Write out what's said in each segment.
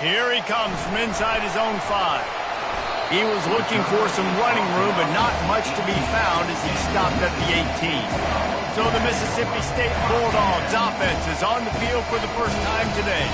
Here he comes from inside his own 5. He was looking for some running room, but not much to be found as he stopped at the 18. So the Mississippi State Bulldogs offense is on the field for the first time today.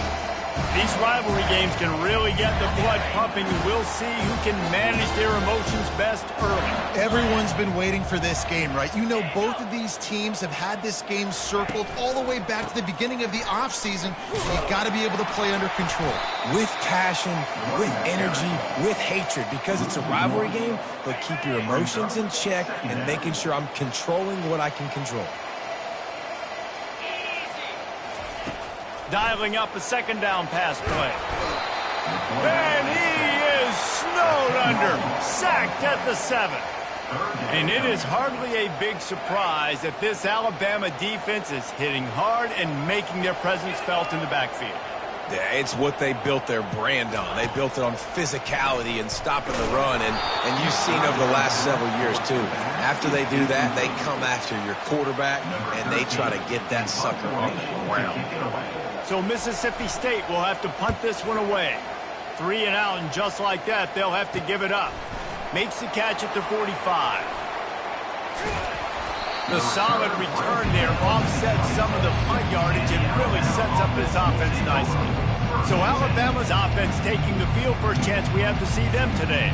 These rivalry games can really get the blood pumping, and we'll see who can manage their emotions best early. Everyone's been waiting for this game, right? You know, both of these teams have had this game circled all the way back to the beginning of the offseason, so you've got to be able to play under control. With passion, with energy, with hatred, because it's a rivalry game, but keep your emotions in check and making sure I'm controlling what I can control. Dialing up a second down pass play. And he is snowed under, sacked at the 7. And it is hardly a big surprise that this Alabama defense is hitting hard and making their presence felt in the backfield. Yeah, it's what they built their brand on. They built it on physicality and stopping the run, and you've seen over the last several years, too. After they do that, they come after your quarterback, and they try to get that sucker on the ground. So Mississippi State will have to punt this one away. 3 and out, and just like that, they'll have to give it up. Makes the catch at the 45. The solid return there offsets some of the punt yardage and really sets up this offense nicely. So Alabama's offense taking the field for a chance. We have to see them today.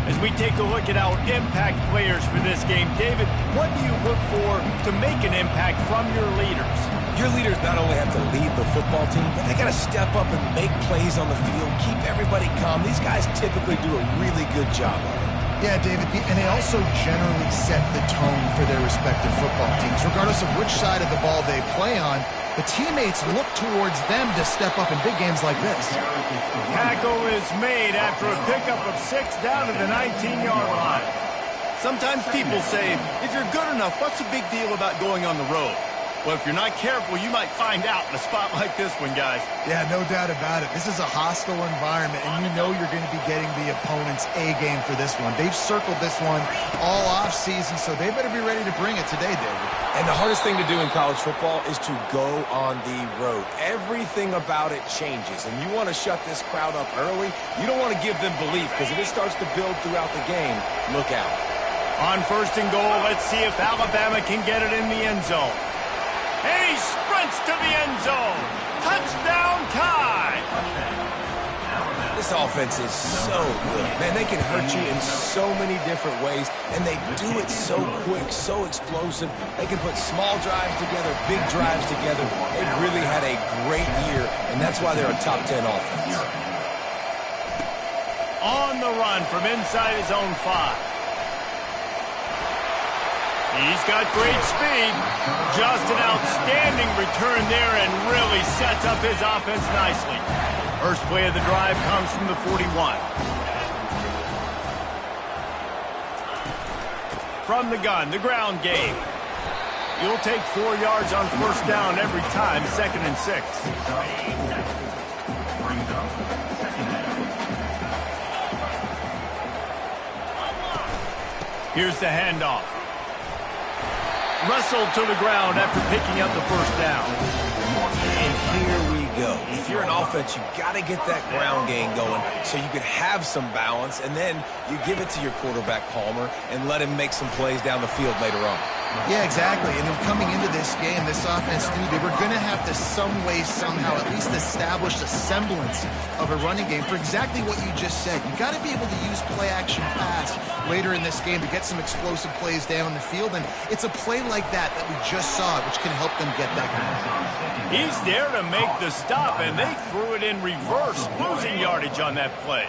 As we take a look at our impact players for this game, David, what do you look for to make an impact from your leaders? Your leaders not only have to lead the football team, but they got to step up and make plays on the field, keep everybody calm. These guys typically do a really good job of it. Yeah, David, and they also generally set the tone for their respective football teams. Regardless of which side of the ball they play on, the teammates look towards them to step up in big games like this. Tackle is made after a pickup of 6 down to the 19-yard line. Sometimes people say, if you're good enough, what's the big deal about going on the road? Well, if you're not careful, you might find out in a spot like this one, guys. Yeah, no doubt about it. This is a hostile environment, and you know you're going to be getting the opponent's A-game for this one. They've circled this one all off-season, so they better be ready to bring it today, David. And the hardest thing to do in college football is to go on the road. Everything about it changes, and you want to shut this crowd up early. You don't want to give them belief, because if it starts to build throughout the game, look out. On 1st and goal, let's see if Alabama can get it in the end zone. And he sprints to the end zone. Touchdown tie. This offense is so good. Man, they can hurt you in so many different ways, and they do it so quick, so explosive. They can put small drives together, big drives together. They've really had a great year, and that's why they're a top 10 offense. On the run from inside his own 5. He's got great speed. Just an outstanding return there and really sets up his offense nicely. First play of the drive comes from the 41. From the gun, the ground game. You'll take 4 yards on 1st down every time, 2nd and 6. Here's the handoff. Wrestled to the ground after picking up the 1st down. And here we go. If you're an offense, you got to get that ground game going so you can have some balance, and then you give it to your quarterback, Palmer, and let him make some plays down the field later on. Yeah, exactly. And then coming into this game, this offense knew they were going to have to some way, somehow, at least establish a semblance of a running game for exactly what you just said. You got to be able to use play-action pass later in this game to get some explosive plays down the field, and it's a play like that we just saw, which can help them get that going. He's there to make the stop, and they threw it in reverse, losing yardage on that play.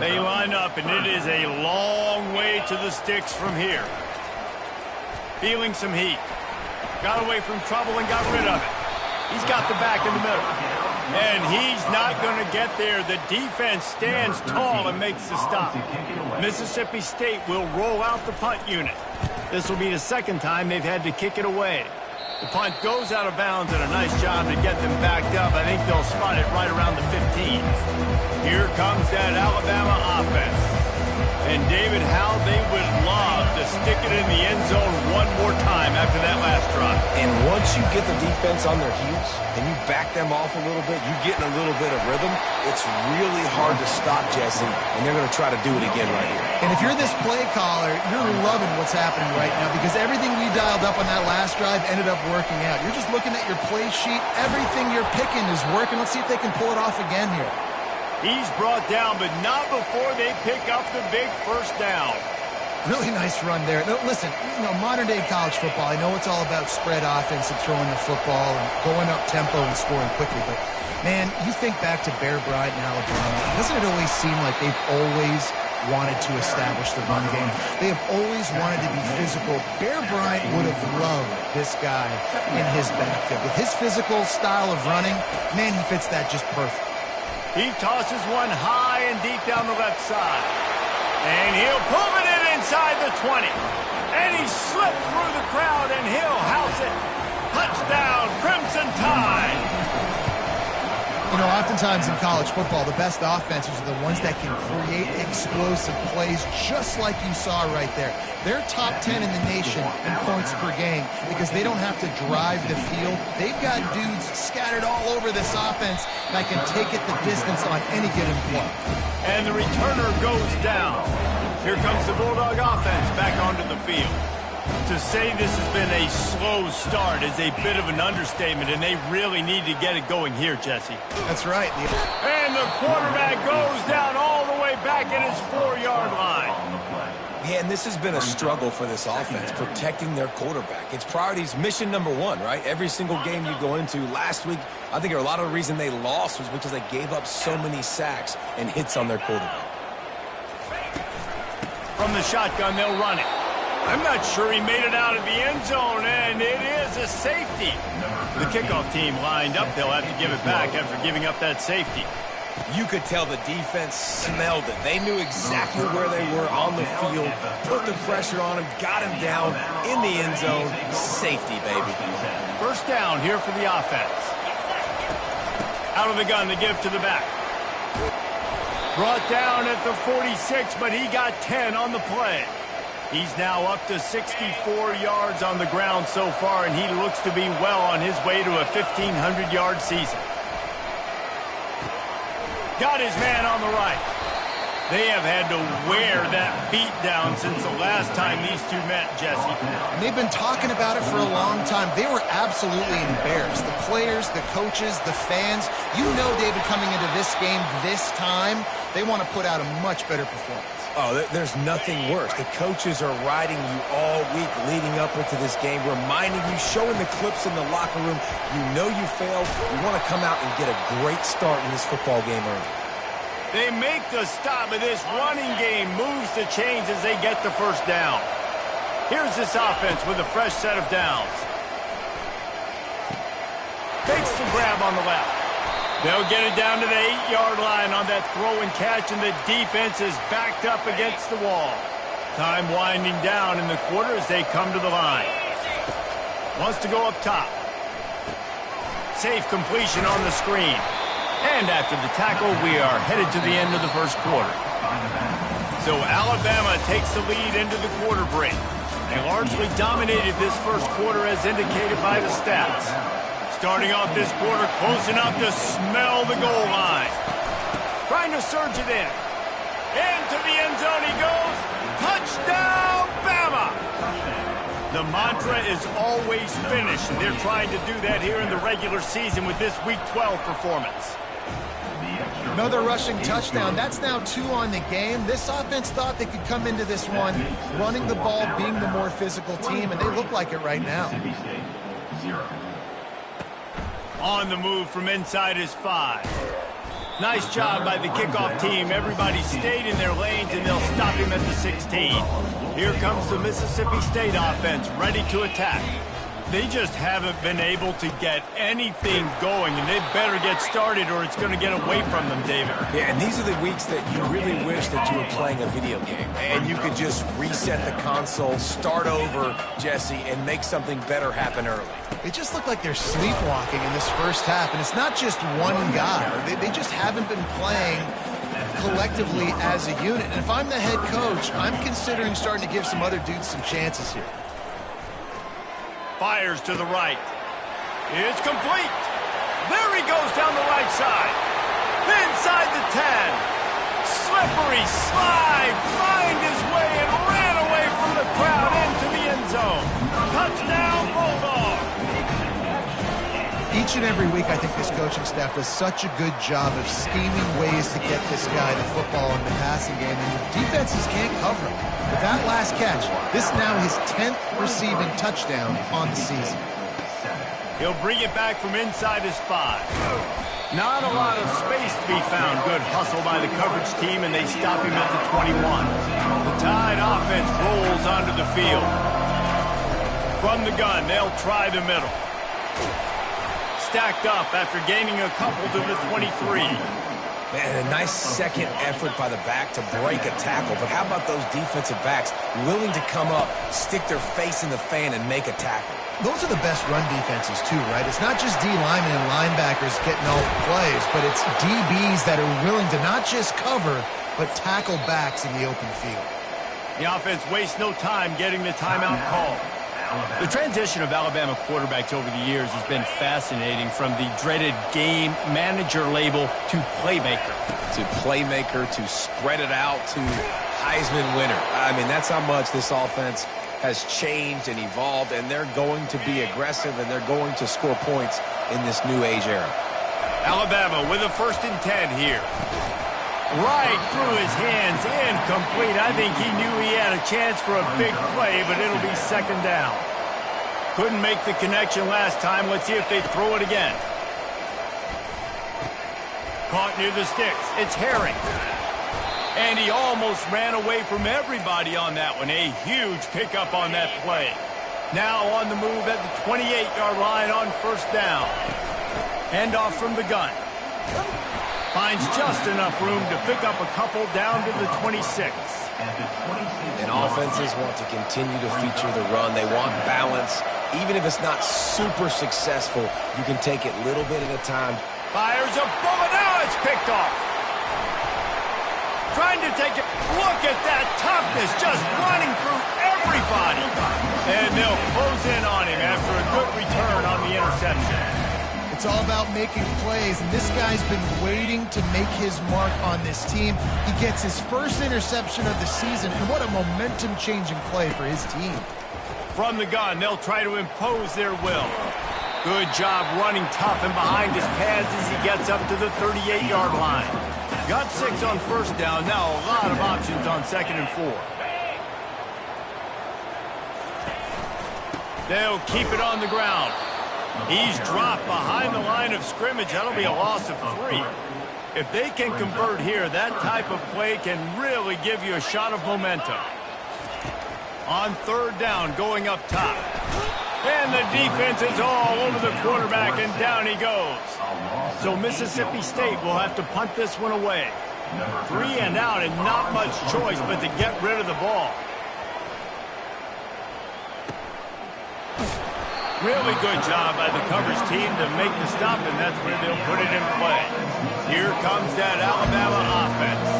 They line up, and it is a long way to the sticks from here. Feeling some heat. Got away from trouble and got rid of it. He's got the back in the middle. And he's not going to get there. The defense stands tall and makes the stop. Mississippi State will roll out the punt unit. This will be the 2nd time they've had to kick it away. The punt goes out of bounds, and a nice job to get them backed up. I think they'll spot it right around the 15. Here comes that Alabama offense. And, David, how they would love to stick it in the end zone one more time after that last drive. And once you get the defense on their heels and you back them off a little bit, you get in a little bit of rhythm, it's really hard to stop, Jesse, and they're going to try to do it again right here. And if you're this play caller, you're loving what's happening right now because everything we dialed up on that last drive ended up working out. You're just looking at your play sheet. Everything you're picking is working. Let's see if they can pull it off again here. He's brought down, but not before they pick up the big first down. Really nice run there. Now, listen, modern-day college football, I know it's all about spread offense and throwing the football and going up tempo and scoring quickly, but, man, you think back to Bear Bryant in Alabama. Doesn't it always seem like they've always wanted to establish the run game? They have always wanted to be physical. Bear Bryant would have loved this guy in his backfield. With his physical style of running, man, he fits that just perfect. He tosses one high and deep down the left side. And he'll pull it in inside the 20. And he slipped through the crowd, and he'll house it. Touchdown, Crimson Tide. You know, oftentimes in college football, the best offenses are the ones that can create explosive plays, just like you saw right there. They're top 10 in the nation in points per game because they don't have to drive the field. They've got dudes scattered all over this offense that can take it the distance on any given play. And the returner goes down. Here comes the Bulldog offense back onto the field. To say this has been a slow start is a bit of an understatement, and they really need to get it going here, Jesse. That's right. And the quarterback goes down all the way back at his 4-yard line. Yeah, and this has been a struggle for this offense, protecting their quarterback. It's priorities, mission number one, right? Every single game you go into. Last week, I think a lot of the reason they lost was because they gave up so many sacks and hits on their quarterback. From the shotgun, they'll run it. I'm not sure he made it out of the end zone, and it is a safety. The kickoff team lined up. They'll have to give it back after giving up that safety. You could tell the defense smelled it. They knew exactly where they were on the field, put the pressure on him, got him down in the end zone. Safety, baby. First down here for the offense. Out of the gun to give to the back. Brought down at the 46, but he got 10 on the play. He's now up to 64 yards on the ground so far, and he looks to be well on his way to a 1,500-yard season. Got his man on the right. They have had to wear that beat down since the last time these two met, Jesse. And they've been talking about it for a long time. They were absolutely embarrassed. The players, the coaches, the fans. You know, David, coming into this game this time, they want to put out a much better performance. Oh, there's nothing worse. The coaches are riding you all week leading up into this game, reminding you, showing the clips in the locker room. You know you failed. You want to come out and get a great start in this football game early. They make the stop, but this running game moves the chains as they get the first down. Here's this offense with a fresh set of downs. Takes the grab on the left. They'll get it down to the 8-yard line on that throw and catch, and the defense is backed up against the wall. Time winding down in the quarter as they come to the line. Wants to go up top. Safe completion on the screen. And after the tackle, we are headed to the end of the first quarter. So Alabama takes the lead into the quarter break. They largely dominated this first quarter as indicated by the stats. Starting off this quarter close enough to smell the goal line. Trying to surge it in. Into the end zone he goes. Touchdown, Bama! The mantra is always finish, and they're trying to do that here in the regular season with this Week 12 performance. Another rushing touchdown. That's now 2 on the game. This offense thought they could come into this one running the ball, being the more physical team, and they look like it right now. On the move from inside his 5. Nice job by the kickoff team. Everybody stayed in their lanes, and they'll stop him at the 16. Here comes the Mississippi State offense, ready to attack. They just haven't been able to get anything going, and they better get started or it's going to get away from them, David. Yeah, and these are the weeks that you really wish that you were playing a video game, and you could just reset the console, start over, Jesse, and make something better happen early. They just look like they're sleepwalking in this first half, and it's not just one guy. They just haven't been playing collectively as a unit. And if I'm the head coach, I'm considering starting to give some other dudes some chances here. Fires to the right. It's complete. There he goes down the right side. Inside the 10. Slippery slide. Find his way and ran away from the crowd into the end zone. Touchdown, Bulldog. Each and every week, I think this coaching staff does such a good job of scheming ways to get this guy the football in the passing game, and defenses can't cover him. With that last catch, this is now his 10th receiving touchdown on the season. He'll bring it back from inside his 5. Not a lot of space to be found. Good hustle by the coverage team, and they stop him at the 21. The Tide offense rolls onto the field. From the gun, they'll try the middle. Stacked up after gaining a couple to the 23. Man, a nice second effort by the back to break a tackle. But how about those defensive backs willing to come up, stick their face in the fan, and make a tackle? Those are the best run defenses, too, right? It's not just D linemen and linebackers getting all the plays, but it's DBs that are willing to not just cover, but tackle backs in the open field. The offense wastes no time getting the timeout call. The transition of Alabama quarterbacks over the years has been fascinating, from the dreaded game manager label to playmaker. To spread it out to Heisman winner. I mean, that's how much this offense has changed and evolved, and they're going to be aggressive, and they're going to score points in this new age era. Alabama with a 1st and 10 here. Right through his hands, incomplete. I think he knew he had a chance for a big play, but it'll be 2nd down. Couldn't make the connection last time. Let's see if they throw it again. Caught near the sticks. It's Herring. And he almost ran away from everybody on that one. A huge pickup on that play. Now on the move at the 28-yard line on 1st down. Handoff from the gun. Finds just enough room to pick up a couple down to the 26. And offenses want to continue to feature the run. They want balance. Even if it's not super successful, you can take it little bit at a time. Fires a bullet. Now it's picked off. Trying to take it. Look at that toughness, just running through everybody. And they'll close in on him after a good return on the interception. It's all about making plays, and this guy's been waiting to make his mark on this team. He gets his first interception of the season, and what a momentum-changing play for his team. From the gun, they'll try to impose their will. Good job running tough and behind his pads as he gets up to the 38-yard line. Got 6 on 1st down. Now a lot of options on 2nd and 4. They'll keep it on the ground. He's dropped behind the line of scrimmage. That'll be a loss of 3. If they can convert here, that type of play can really give you a shot of momentum. On 3rd down, going up top. And the defense is all over the quarterback, and down he goes. So Mississippi State will have to punt this one away. 3 and out, and not much choice but to get rid of the ball. Really good job by the coverage team to make the stop, and that's where they'll put it in play. Here comes that Alabama offense.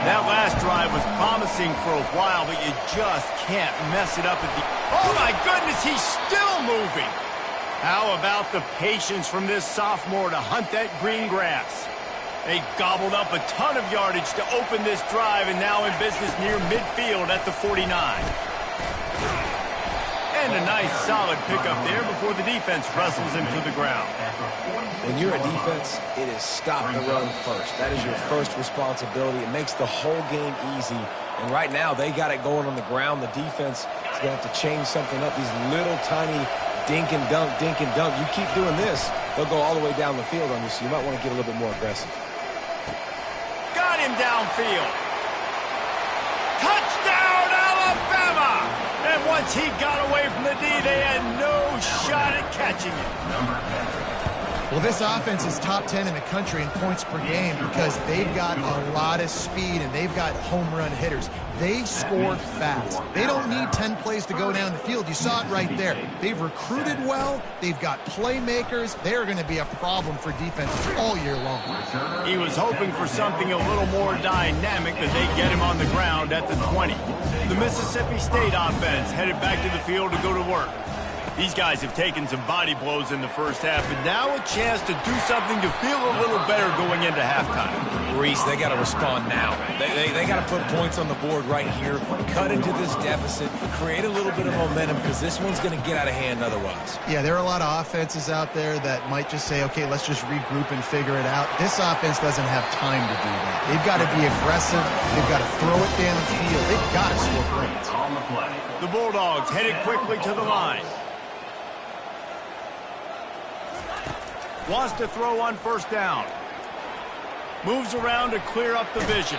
That last drive was promising for a while, but you just can't mess it up at the... Oh, my goodness, he's still moving. How about the patience from this sophomore to hunt that green grass? They gobbled up a ton of yardage to open this drive, and now in business near midfield at the 49. And a nice solid pickup there before the defense wrestles him to the ground. When you're a defense, it is stop the run first. That is your first responsibility. It makes the whole game easy. And right now, they got it going on the ground. The defense is going to have to change something up. These little tiny dink and dunk, dink and dunk. You keep doing this, they'll go all the way down the field on you, so you might want to get a little bit more aggressive. Got him downfield. Touchdown, Alabama! And once he got away from the D, they had no shot at catching him. Well, this offense is top 10 in the country in points per game because they've got a lot of speed and they've got home run hitters. They score fast. They don't need 10 plays to go down the field. You saw it right there. They've recruited well. They've got playmakers. They're going to be a problem for defenses all year long. He was hoping for something a little more dynamic, but they get him on the ground at the 20. The Mississippi State offense headed back to the field to go to work. These guys have taken some body blows in the first half, and now a chance to do something to feel a little better going into halftime. Reese, they got to respond now. They got to put points on the board right here, cut into this deficit, create a little bit of momentum, because this one's going to get out of hand otherwise. Yeah, there are a lot of offenses out there that might just say, okay, let's just regroup and figure it out. This offense doesn't have time to do that. They've got to be aggressive. They've got to throw it downfield. They've got to score points. The Bulldogs headed quickly to the line. Wants to throw on first down. Moves around to clear up the vision.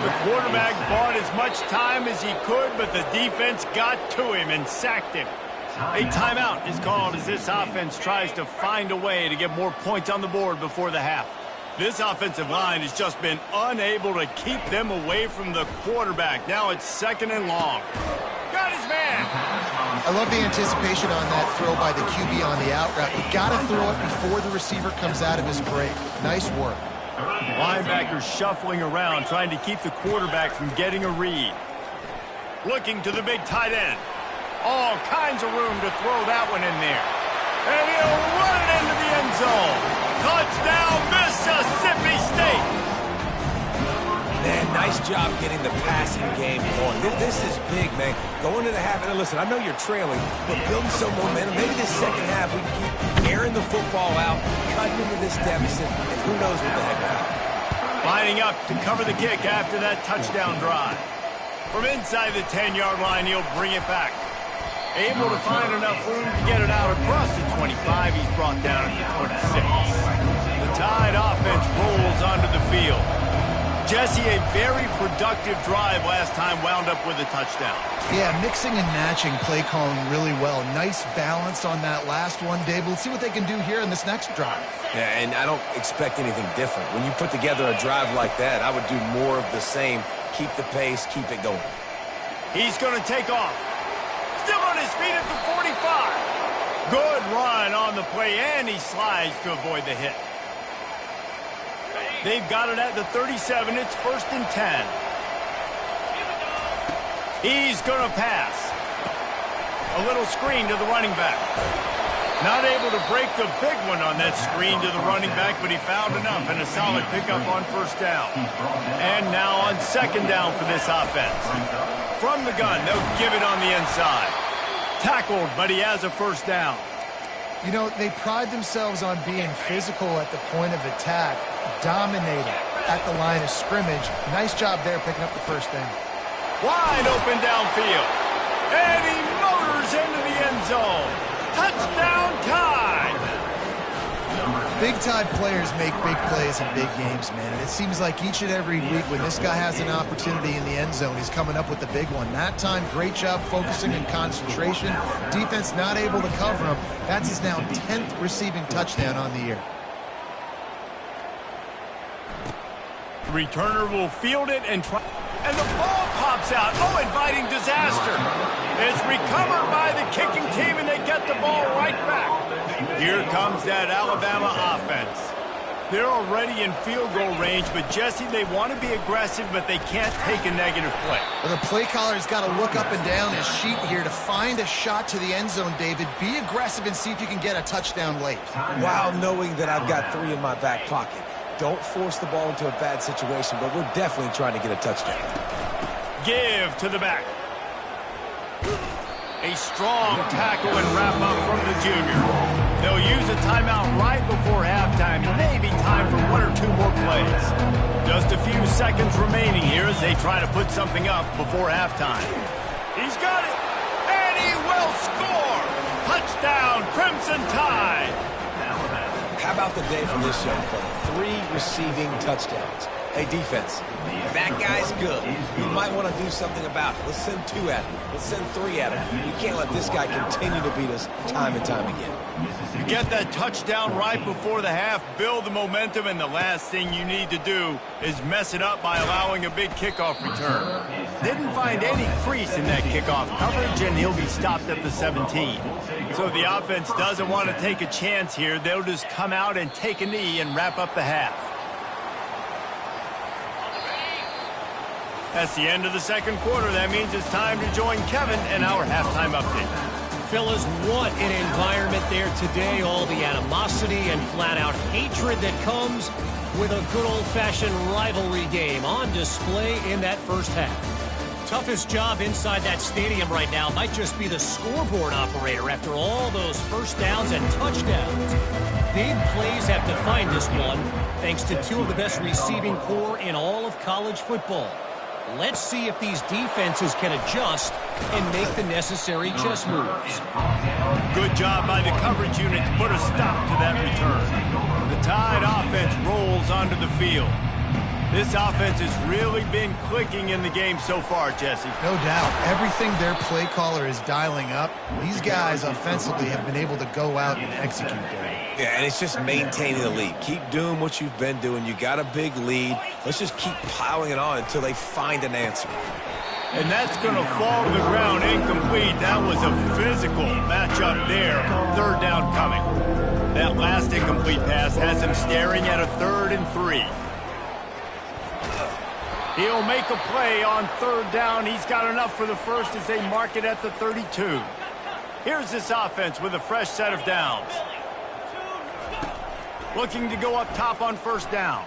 The quarterback bought as much time as he could, but the defense got to him and sacked him. A timeout is called as this offense tries to find a way to get more points on the board before the half. This offensive line has just been unable to keep them away from the quarterback. Now it's 2nd and long. Got his man. I love the anticipation on that throw by the QB on the out route. You got to throw it before the receiver comes out of his break. Nice work. Linebackers shuffling around, trying to keep the quarterback from getting a read. Looking to the big tight end. All kinds of room to throw that one in there. And he'll run it into the end zone. Touchdown, Mississippi State. Man, nice job getting the passing game going. This is big, man. Going to the half, and listen, I know you're trailing, but building some momentum. Maybe this second half we can keep airing the football out, cutting into this deficit, and who knows what the heck will happen. Lining up to cover the kick after that touchdown drive. From inside the 10-yard line, he'll bring it back. Able to find enough room to get it out across the 25. He's brought down at the 26. The Tide offense rolls onto the field. Jesse, a very productive drive last time, wound up with a touchdown. Yeah, mixing and matching play calling really well. Nice balance on that last one, Dave. Let's see what they can do here in this next drive. Yeah, and I don't expect anything different. When you put together a drive like that, I would do more of the same. Keep the pace, keep it going. He's going to take off. Still on his feet at the 45. Good run on the play, and he slides to avoid the hit. They've got it at the 37. It's 1st and 10. He's going to pass. A little screen to the running back. Not able to break the big one on that screen to the running back, but he found enough and a solid pickup on first down. And now on 2nd down for this offense. From the gun, they'll give it on the inside. Tackled, but he has a first down. You know, they pride themselves on being physical at the point of attack, dominating at the line of scrimmage. Nice job there picking up the first down. Wide open downfield. And he motors into the end zone. Touchdown Tide! Big Tide players make big plays in big games, man. And it seems like each and every week when this guy has an opportunity in the end zone, he's coming up with the big one. That time, great job focusing and concentration. Defense not able to cover him. That's his now 10th receiving touchdown on the year. The returner will field it and try. And the ball pops out. Oh, inviting disaster. It's recovered by the kicking team, and they get the ball right back. Here comes that Alabama offense. They're already in field goal range, but Jesse, they want to be aggressive, but they can't take a negative play. Well, the play caller's got to look up and down his sheet here to find a shot to the end zone, David. Be aggressive and see if you can get a touchdown late. While knowing that I've got 3 in my back pocket. Don't force the ball into a bad situation, but we're definitely trying to get a touchdown. Give to the back. A strong tackle and wrap up from the junior. They'll use a timeout right before halftime. Maybe time for 1 or 2 more plays. Just a few seconds remaining here as they try to put something up before halftime. He's got it, and he will score. Touchdown, Crimson Tide. How about the day for this young fella? 3 receiving touchdowns. Hey, defense, if that guy's good, you might want to do something about it. Let's send 2 at him. Let's send 3 at him. You can't let this guy continue to beat us time and time again. You get that touchdown right before the half, build the momentum, and the last thing you need to do is mess it up by allowing a big kickoff return. Didn't find any crease in that kickoff coverage, and he'll be stopped at the 17. So the offense doesn't want to take a chance here. They'll just come out and take a knee and wrap up the half. That's the end of the second quarter. That means it's time to join Kevin and our halftime update. Fellas, what an environment there today. All the animosity and flat-out hatred that comes with a good old-fashioned rivalry game on display in that first half. Toughest job inside that stadium right now might just be the scoreboard operator after all those first downs and touchdowns. Big plays have defined this one, thanks to 2 of the best receiving corps in all of college football. Let's see if these defenses can adjust and make the necessary chess moves. Good job by the coverage unit to put a stop to that return. The Tide offense rolls onto the field. This offense has really been clicking in the game so far, Jesse. No doubt. Everything their play caller is dialing up, these guys offensively have been able to go out and execute there. Yeah, and it's just maintaining the lead. Keep doing what you've been doing. You got a big lead. Let's just keep piling it on until they find an answer. And that's going to fall to the ground incomplete. That was a physical matchup there. Third down coming. That last incomplete pass has him staring at a 3rd and 3. He'll make a play on 3rd down. He's got enough for the first as they mark it at the 32. Here's this offense with a fresh set of downs. Looking to go up top on 1st down.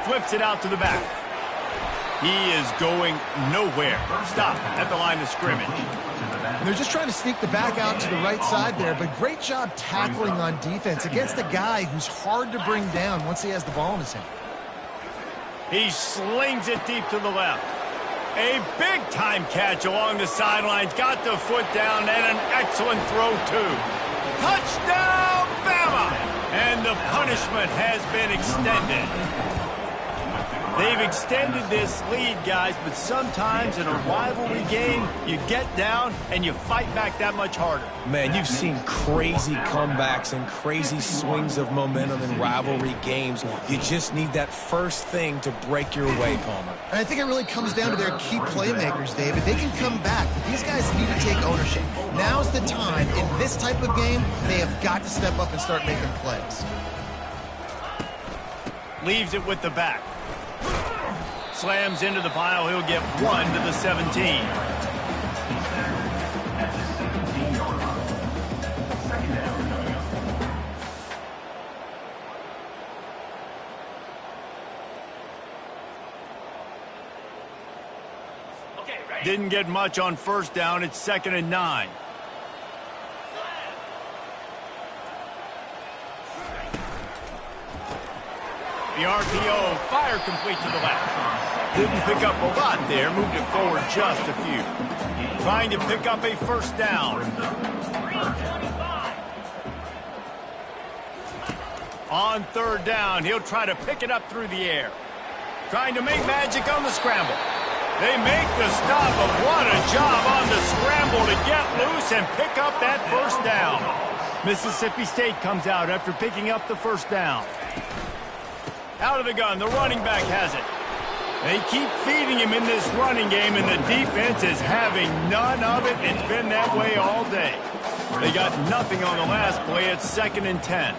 Flips it out to the back. He is going nowhere. Stop at the line of scrimmage. They're just trying to sneak the back out to the right side there, but great job tackling on defense against a guy who's hard to bring down once he has the ball in his hand. He slings it deep to the left. A big-time catch along the sidelines. Got the foot down and an excellent throw, too. Touchdown, Bama! And the punishment has been extended. They've extended this lead, guys, but sometimes in a rivalry game, you get down and you fight back that much harder. Man, you've seen crazy comebacks and crazy swings of momentum in rivalry games. You just need that first thing to break your way, Palmer. And I think it really comes down to their key playmakers, David. They can come back, but these guys need to take ownership. Now's the time. In this type of game, they have got to step up and start making plays. Leaves it with the back. Slams into the pile. He'll get 1 to the 17. Didn't get much on 1st down. It's 2nd and 9. The RPO, fire complete to the left. Didn't pick up a lot there, moved it forward just a few. Trying to pick up a 1st down. On 3rd down, he'll try to pick it up through the air. Trying to make magic on the scramble. They make the stop, but what a job on the scramble to get loose and pick up that 1st down. Mississippi State comes out after picking up the 1st down. Out of the gun, the running back has it. They keep feeding him in this running game, and the defense is having none of it. It's been that way all day. They got nothing on the last play. It's 2nd and 10.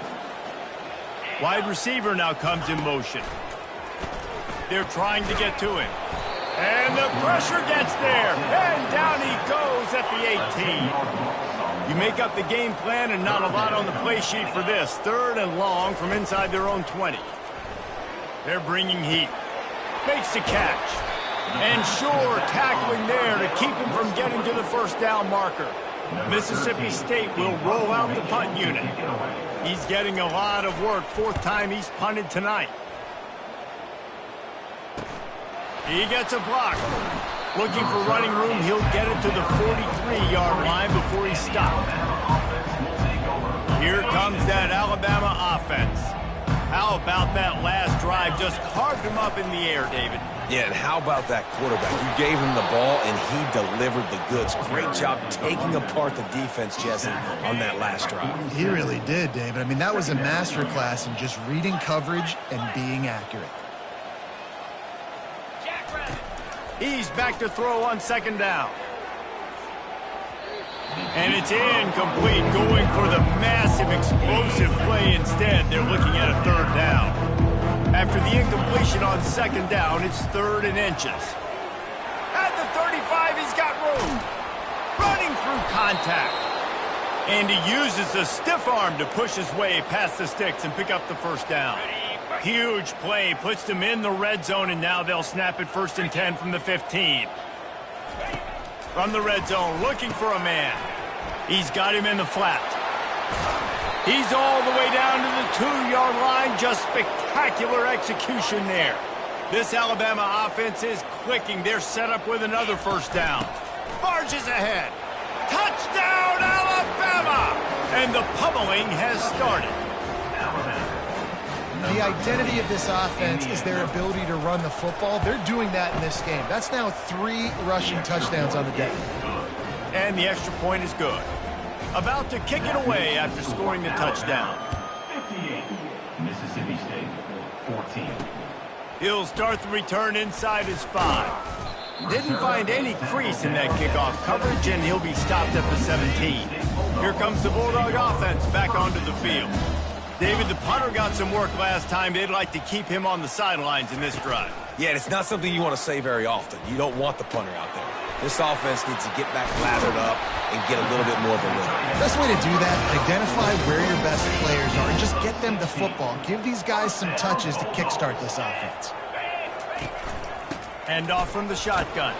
Wide receiver now comes in motion. They're trying to get to him. And the pressure gets there. And down he goes at the 18. You make up the game plan and not a lot on the play sheet for this. 3rd and long from inside their own 20. They're bringing heat. Makes the catch. And sure, tackling there to keep him from getting to the 1st down marker. Mississippi State will roll out the punt unit. He's getting a lot of work. 4th time he's punted tonight. He gets a block. Looking for running room. He'll get it to the 43-yard line before he's stopped. Here comes that Alabama offense. How about that last drive? Just carved him up in the air, David. Yeah, and how about that quarterback? You gave him the ball, and he delivered the goods. Great job taking apart the defense, Jesse, on that last drive. He really did, David. I mean, that was a masterclass in just reading coverage and being accurate. He's back to throw on second down. And it's incomplete, going for the massive, explosive play instead. They're looking at a third down. After the incompletion on second down, it's 3rd and inches. At the 35, he's got room. Running through contact. And he uses the stiff arm to push his way past the sticks and pick up the first down. Huge play, puts them in the red zone, and now they'll snap it 1st and 10 from the 15. From the red zone, looking for a man. He's got him in the flat. He's all the way down to the 2-yard line. Just spectacular execution there. This Alabama offense is clicking. They're set up with another first down. Barges ahead. Touchdown, Alabama! And the pummeling has started. The identity of this offense is their ability to run the football. They're doing that in this game. That's now 3 rushing touchdowns on the day. And the extra point is good. About to kick it away after scoring the touchdown. 58, Mississippi State, 14. He'll start the return inside his 5. Didn't find any crease in that kickoff coverage, and he'll be stopped at the 17. Here comes the Bulldog offense back onto the field. David, the punter got some work last time. They'd like to keep him on the sidelines in this drive. Yeah, it's not something you want to say very often. You don't want the punter out there. This offense needs to get back lathered up and get a little bit more of a rhythm. Best way to do that, identify where your best players are and just get them the football. Give these guys some touches to kickstart this offense. Hand off from the shotgun.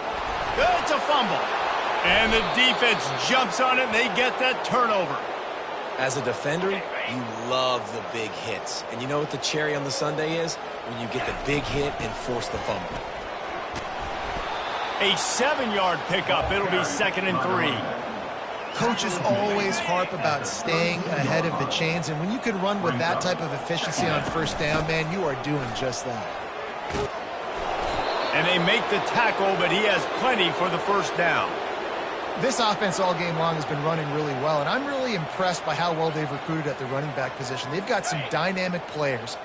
It's a fumble. And the defense jumps on it, and they get that turnover. As a defender, you love the big hits. And you know what the cherry on the sundae is? When you get the big hit and force the fumble. A 7-yard pickup. It'll be 2nd and 3. Coaches always harp about staying ahead of the chains, and when you can run with that type of efficiency on first down, man, you are doing just that. And they make the tackle, but he has plenty for the first down. This offense all game long has been running really well, and I'm really impressed by how well they've recruited at the running back position. They've got some dynamic players.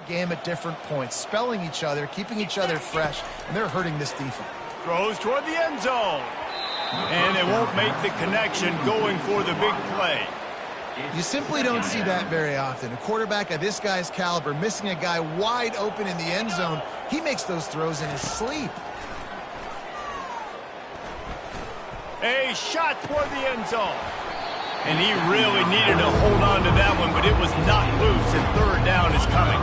Game at different points, spelling each other, keeping each other fresh, and they're hurting this defense. Throws toward the end zone. And they won't make the connection, going for the big play. You simply don't see that very often. A quarterback of this guy's caliber missing a guy wide open in the end zone. He makes those throws in his sleep. A shot toward the end zone. And he really needed to hold on to that one, but it was not loose, and 3rd down is coming.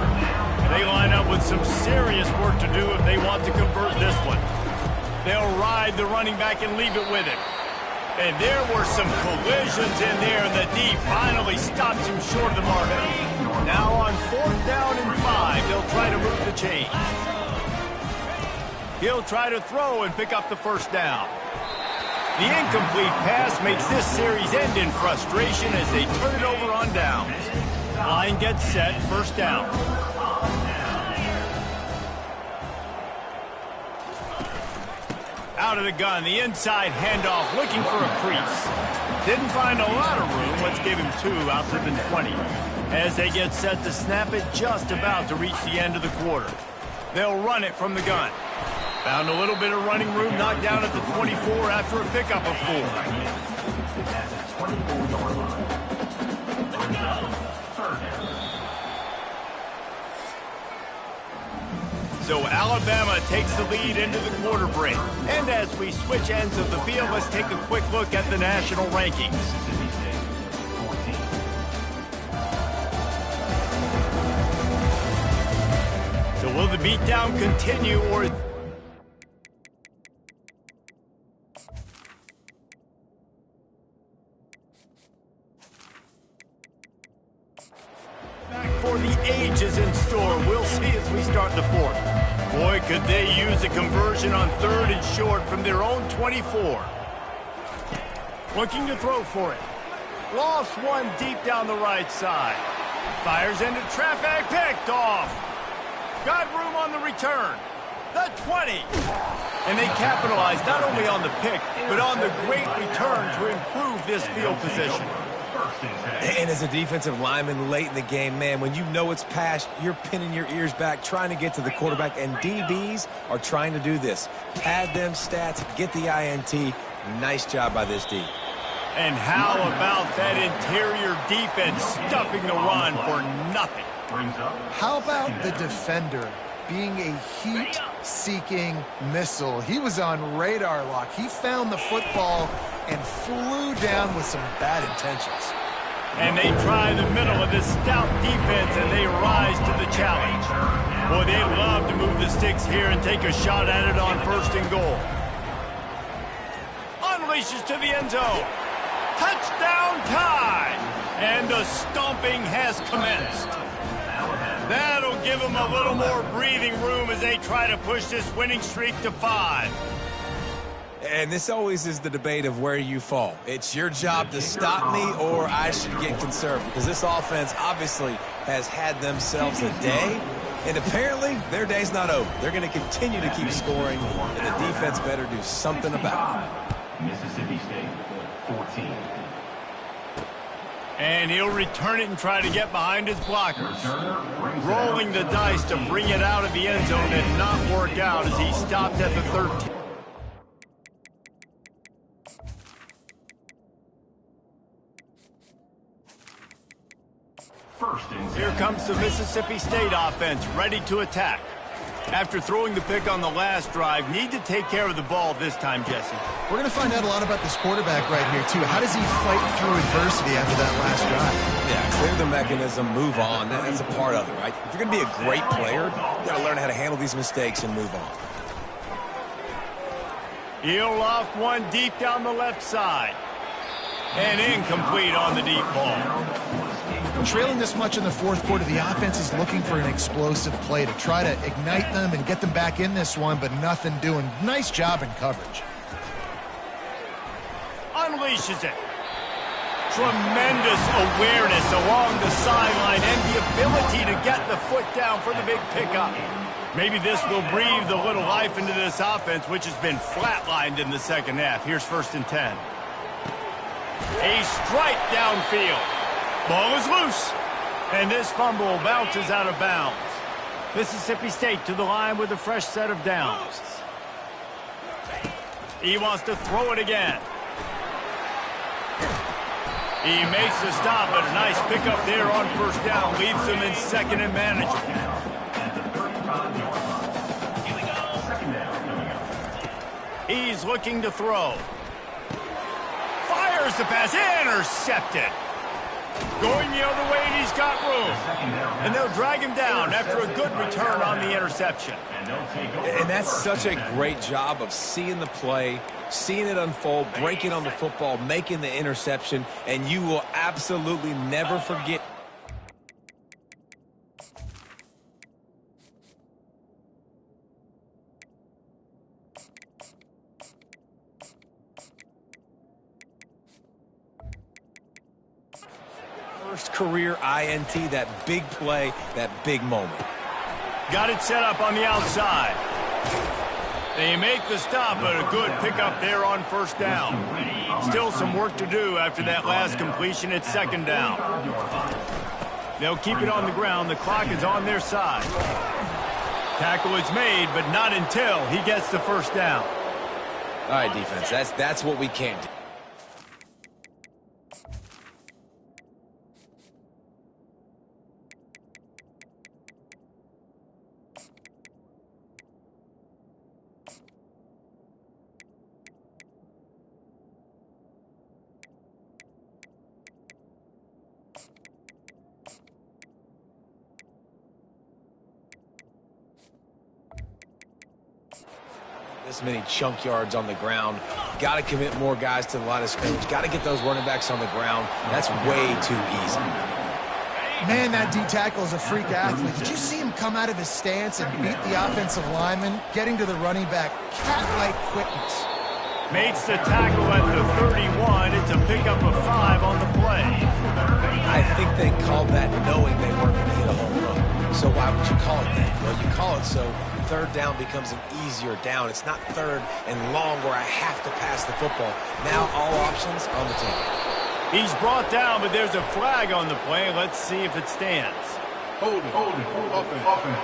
They line up with some serious work to do if they want to convert this one. They'll ride the running back and leave it with him. And there were some collisions in there, and the D finally stops him short of the mark. Now on 4th down and 5, they'll try to move the chains. He'll try to throw and pick up the first down. The incomplete pass makes this series end in frustration as they turn it over on downs. Line gets set, first down. Out of the gun, the inside handoff, looking for a crease. Didn't find a lot of room. Let's give him 2 out to the 20. As they get set to snap it, just about to reach the end of the quarter. They'll run it from the gun. Found a little bit of running room, knocked down at the 24 after a pickup of 4. So Alabama takes the lead into the quarter break. And as we switch ends of the field, let's take a quick look at the national rankings. So will the beatdown continue, or... for the ages in store. We'll see as we start the fourth. Boy, could they use a conversion on 3rd and short from their own 24. Looking to throw for it. Lost one deep down the right side. Fires into traffic, picked off. Got room on the return. The 20. And they capitalized not only on the pick, but on the great return to improve this field position. And as a defensive lineman late in the game, man, when you know it's pass, you're pinning your ears back, trying to get to the quarterback, and DBs are trying to do this. Pad them stats, get the INT. Nice job by this D. And how about that interior defense stuffing the run for nothing? How about the defender being a heat-seeking missile? He was on radar lock. He found the football and flew down with some bad intentions. And they try the middle of this stout defense, and they rise to the challenge. Boy, they love to move the sticks here and take a shot at it on 1st and goal. Unleashes to the end zone. Touchdown tie! And the stomping has commenced. That'll give them a little more breathing room as they try to push this winning streak to 5. And this always is the debate of where you fall. It's your job to stop me, or I should get conservative, because this offense obviously has had themselves a day, and apparently their day's not over. They're going to continue to keep scoring, and the defense better do something about it. Mississippi State, 14. And he'll return it and try to get behind his blockers. Rolling the dice to bring it out of the end zone and not work out as he stopped at the 13. Here comes the Mississippi State offense, ready to attack. After throwing the pick on the last drive, need to take care of the ball this time, Jesse. We're going to find out a lot about this quarterback right here, too. How does he fight through adversity after that last drive? Yeah, clear the mechanism, move on. That's a part of it, right? If you're going to be a great player, you got to learn how to handle these mistakes and move on. He'll loft one deep down the left side. And incomplete on the deep ball. Trailing this much in the 4th quarter, the offense is looking for an explosive play to try to ignite them and get them back in this one, but nothing doing. Nice job in coverage. Unleashes it. Tremendous awareness along the sideline and the ability to get the foot down for the big pickup. Maybe this will breathe a little life into this offense, which has been flatlined in the 2nd half. Here's 1st and 10. A strike downfield. Ball is loose. And this fumble bounces out of bounds. Mississippi State to the line with a fresh set of downs. He wants to throw it again. He makes the stop, but a nice pickup there on 1st down. Leaves them in 2nd and manageable. He's looking to throw. Fires the pass. Intercepted. Going the other way, and he's got room. And they'll drag him down after a good return on the interception. And that's such a great job of seeing the play, seeing it unfold, breaking on the football, making the interception, and you will absolutely never forget. First career INT, that big play, that big moment. Got it set up on the outside. They make the stop, but a good pickup there on 1st down. Still some work to do after that last completion at 2nd down. They'll keep it on the ground. The clock is on their side. Tackle is made, but not until he gets the 1st down. All right, defense, that's what we can't do. This many chunk yards on the ground. Got to commit more guys to the line of scrimmage. Got to get those running backs on the ground. That's way too easy. Man, that D-tackle is a freak athlete. Did you see him come out of his stance and beat the offensive lineman, getting to the running back? Cat-like quickness. Makes the tackle at the 31. It's a pickup of 5 on the play. I think they called that knowing they weren't going to hit a home run. So why would you call it that? Well, you call it so third down becomes an easier down. It's not third and long where I have to pass the football. Now all options on the table. He's brought down, but there's a flag on the play. Let's see if it stands. Hold it. Offense.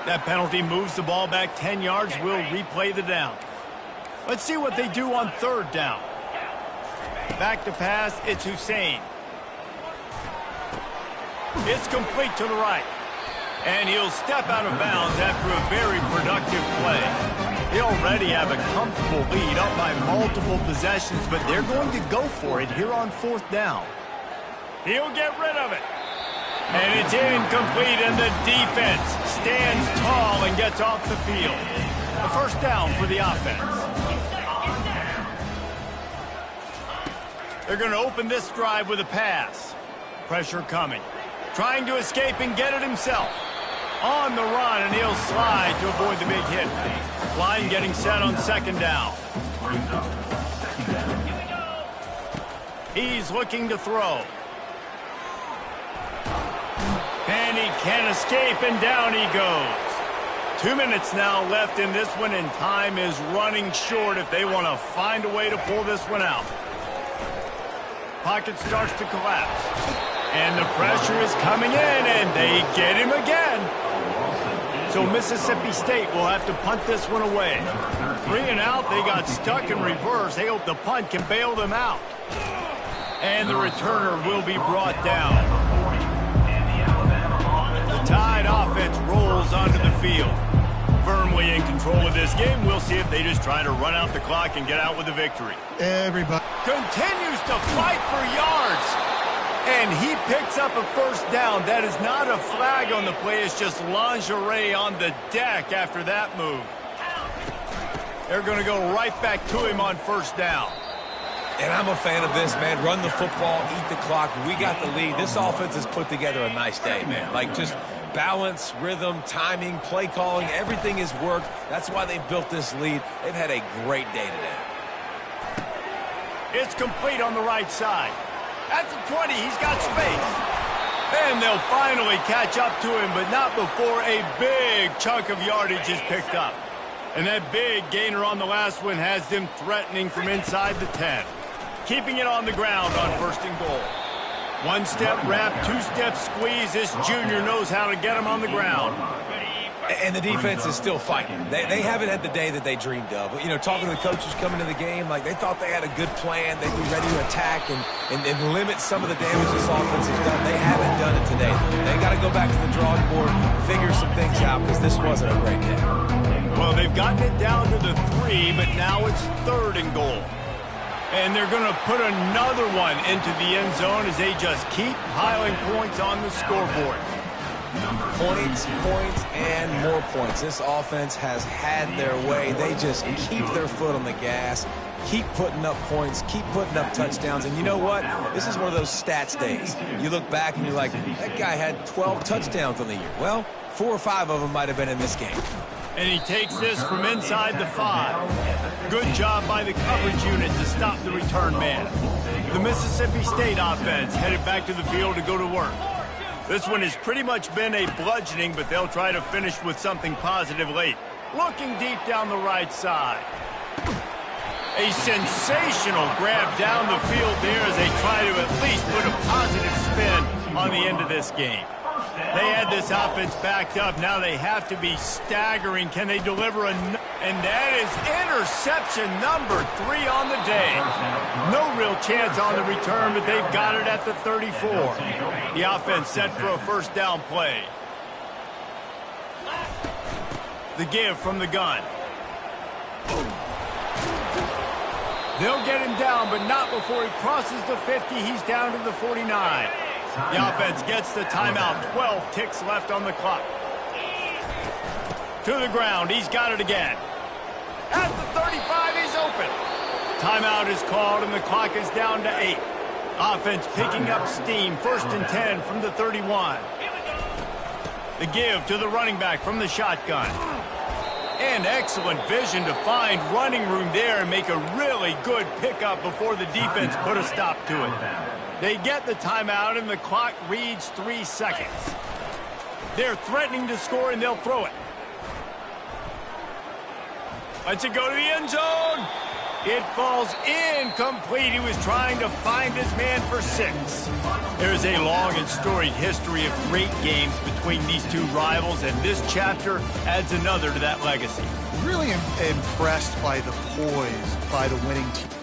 That penalty moves the ball back 10 yards. We'll replay the down. Let's see what they do on third down. Back to pass, it's Hussein. It's complete to the right. And he'll step out of bounds after a very productive play. They already have a comfortable lead up by multiple possessions, but they're going to go for it here on fourth down. He'll get rid of it. And it's incomplete, and the defense stands tall and gets off the field. A first down for the offense. They're going to open this drive with a pass. Pressure coming. Trying to escape and get it himself. On the run, and he'll slide to avoid the big hit. Line getting set on second down. He's looking to throw. And he can't escape, and down he goes. 2 minutes now left in this one, and time is running short if they want to find a way to pull this one out. Pocket starts to collapse. And the pressure is coming in, and they get him again. So Mississippi State will have to punt this one away. 3 and out, they got stuck in reverse. They hope the punt can bail them out. And the returner will be brought down. The Tide offense rolls onto the field. Firmly in control of this game. We'll see if they just try to run out the clock and get out with a victory. Everybody Continues to fight for yards. And he picks up a first down. That is not a flag on the play. It's just lingerie on the deck after that move. They're going to go right back to him on first down. And I'm a fan of this, man. Run the football, eat the clock. We got the lead. This offense has put together a nice day, man. Like, just balance, rhythm, timing, play calling, everything has worked. That's why they built this lead. They've had a great day today. It's complete on the right side. At the 20, he's got space. And they'll finally catch up to him, but not before a big chunk of yardage is picked up. And that big gainer on the last one has them threatening from inside the 10. Keeping it on the ground on first and goal. One-step wrap, two-step squeeze. This junior knows how to get him on the ground. And the defense is still fighting. They haven't had the day that they dreamed of. You know, talking to the coaches coming to the game, like they thought they had a good plan. They'd be ready to attack and limit some of the damage this offense has done. They haven't done it today. They got to go back to the drawing board, figure some things out, because this wasn't a great day. Well, they've gotten it down to the 3, but now it's third and goal. And they're going to put another one into the end zone as they just keep piling points on the scoreboard. Points, and more points. This offense has had their way. They just keep their foot on the gas, keep putting up points, keep putting up touchdowns. And you know what? This is one of those stats days. You look back and you're like, that guy had 12 touchdowns on the year. Well, 4 or 5 of them might have been in this game. And he takes this from inside the 5. Good job by the coverage unit to stop the return man. The Mississippi State offense headed back to the field to go to work. This one has pretty much been a bludgeoning, but they'll try to finish with something positive late. Looking deep down the right side. A sensational grab down the field there as they try to at least put a positive spin on the end of this game. They had this offense backed up. Now they have to be staggering. Can they deliver and that is interception number 3 on the day. No real chance on the return, but they've got it at the 34. The offense set for a first down play. The give from the gun. They'll get him down, but not before he crosses the 50. He's down to the 49. The offense gets the timeout. 12 ticks left on the clock. To the ground. He's got it again. At the 35, he's open. Timeout is called, and the clock is down to 8. Offense picking up steam, 1st and 10 from the 31. The give to the running back from the shotgun. And excellent vision to find running room there and make a really good pickup before the defense put a stop to it. They get the timeout and the clock reads 3 seconds. They're threatening to score and they'll throw it. Lets it go to the end zone. It falls incomplete. He was trying to find his man for 6. There's a long and storied history of great games between these two rivals, and this chapter adds another to that legacy. Really impressed by the poise by the winning team.